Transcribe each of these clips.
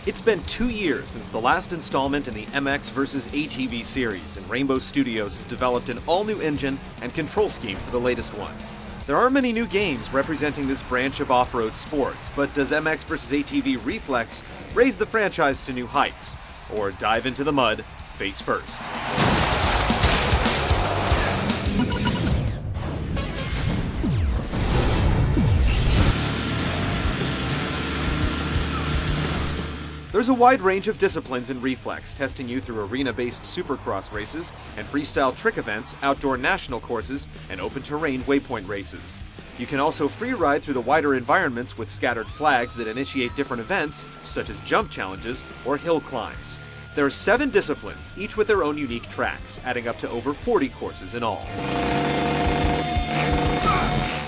It's been 2 years since the last installment in the MX vs. ATV series, and Rainbow Studios has developed an all-new engine and control scheme for the latest one. There aren't many new games representing this branch of off-road sports, but does MX vs. ATV Reflex raise the franchise to new heights? Or dive into the mud face first? There's a wide range of disciplines in Reflex, testing you through arena-based supercross races and freestyle trick events, outdoor national courses, and open-terrain waypoint races. You can also free ride through the wider environments with scattered flags that initiate different events, such as jump challenges or hill climbs. There are 7 disciplines, each with their own unique tracks, adding up to over 40 courses in all.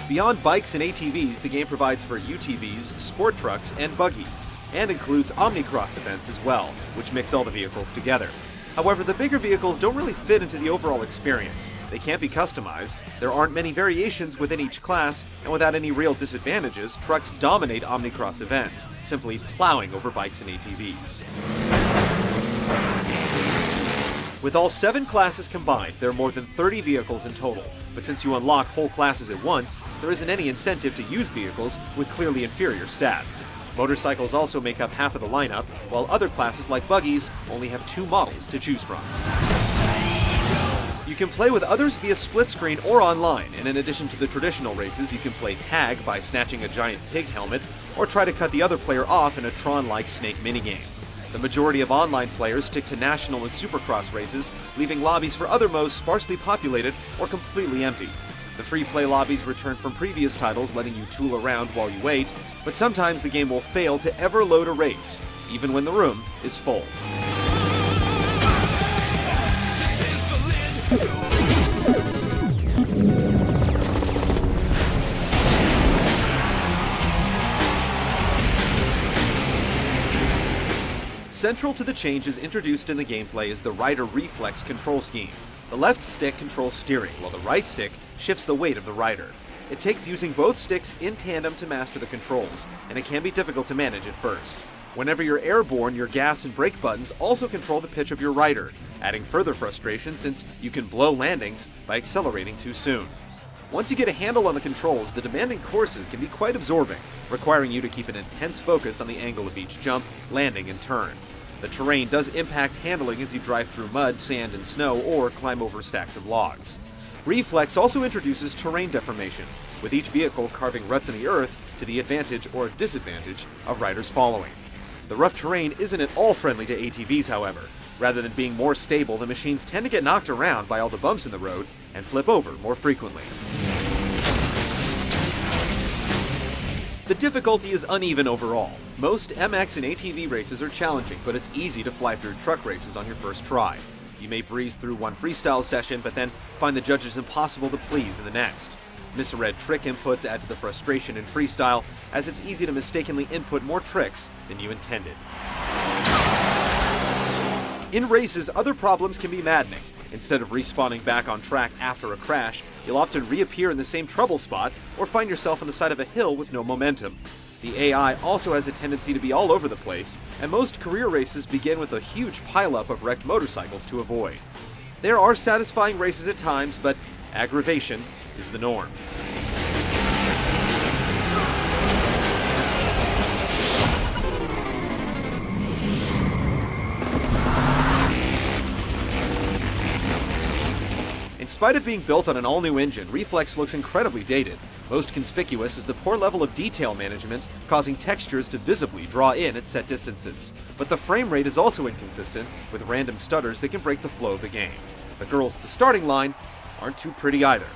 Beyond bikes and ATVs, the game provides for UTVs, sport trucks, and buggies, and includes omnicross events as well, which mix all the vehicles together. However, the bigger vehicles don't really fit into the overall experience. They can't be customized, there aren't many variations within each class, and without any real disadvantages, trucks dominate omnicross events, simply plowing over bikes and ATVs. With all 7 classes combined, there are more than 30 vehicles in total, but since you unlock whole classes at once, there isn't any incentive to use vehicles with clearly inferior stats. Motorcycles also make up half of the lineup, while other classes like buggies only have 2 models to choose from. You can play with others via split screen or online, and in addition to the traditional races, you can play tag by snatching a giant pig helmet, or try to cut the other player off in a Tron-like snake minigame. The majority of online players stick to national and supercross races, leaving lobbies for other modes sparsely populated or completely empty. The free play lobbies return from previous titles, letting you tool around while you wait, but sometimes the game will fail to ever load a race, even when the room is full. Central to the changes introduced in the gameplay is the rider reflex control scheme. The left stick controls steering, while the right stick shifts the weight of the rider. It takes using both sticks in tandem to master the controls, and it can be difficult to manage at first. Whenever you're airborne, your gas and brake buttons also control the pitch of your rider, adding further frustration since you can blow landings by accelerating too soon. Once you get a handle on the controls, the demanding courses can be quite absorbing, requiring you to keep an intense focus on the angle of each jump, landing, and turn. The terrain does impact handling as you drive through mud, sand, and snow, or climb over stacks of logs. Reflex also introduces terrain deformation, with each vehicle carving ruts in the earth to the advantage or disadvantage of riders following. The rough terrain isn't at all friendly to ATVs, however. Rather than being more stable, the machines tend to get knocked around by all the bumps in the road and flip over more frequently. The difficulty is uneven overall. Most MX and ATV races are challenging, but it's easy to fly through truck races on your first try. You may breeze through one freestyle session, but then find the judges impossible to please in the next. Misread trick inputs add to the frustration in freestyle, as it's easy to mistakenly input more tricks than you intended. In races, other problems can be maddening. Instead of respawning back on track after a crash, you'll often reappear in the same trouble spot or find yourself on the side of a hill with no momentum. The AI also has a tendency to be all over the place, and most career races begin with a huge pileup of wrecked motorcycles to avoid. There are satisfying races at times, but aggravation is the norm. In spite of being built on an all-new engine, Reflex looks incredibly dated. Most conspicuous is the poor level of detail management, causing textures to visibly draw in at set distances. But the frame rate is also inconsistent, with random stutters that can break the flow of the game. The girls at the starting line aren't too pretty either.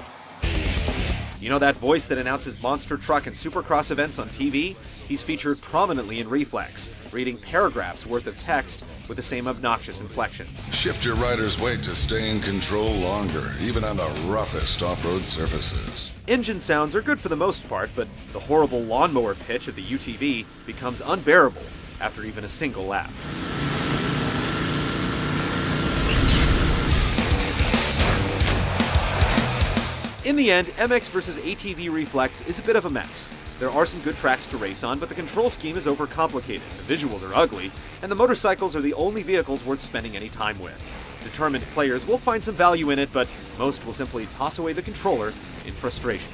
You know that voice that announces monster truck and supercross events on TV? He's featured prominently in Reflex, reading paragraphs worth of text with the same obnoxious inflection. Shift your rider's weight to stay in control longer, even on the roughest off-road surfaces. Engine sounds are good for the most part, but the horrible lawnmower pitch of the UTV becomes unbearable after even a single lap. In the end, MX vs. ATV Reflex is a bit of a mess. There are some good tracks to race on, but the control scheme is overcomplicated, the visuals are ugly, and the motorcycles are the only vehicles worth spending any time with. Determined players will find some value in it, but most will simply toss away the controller in frustration.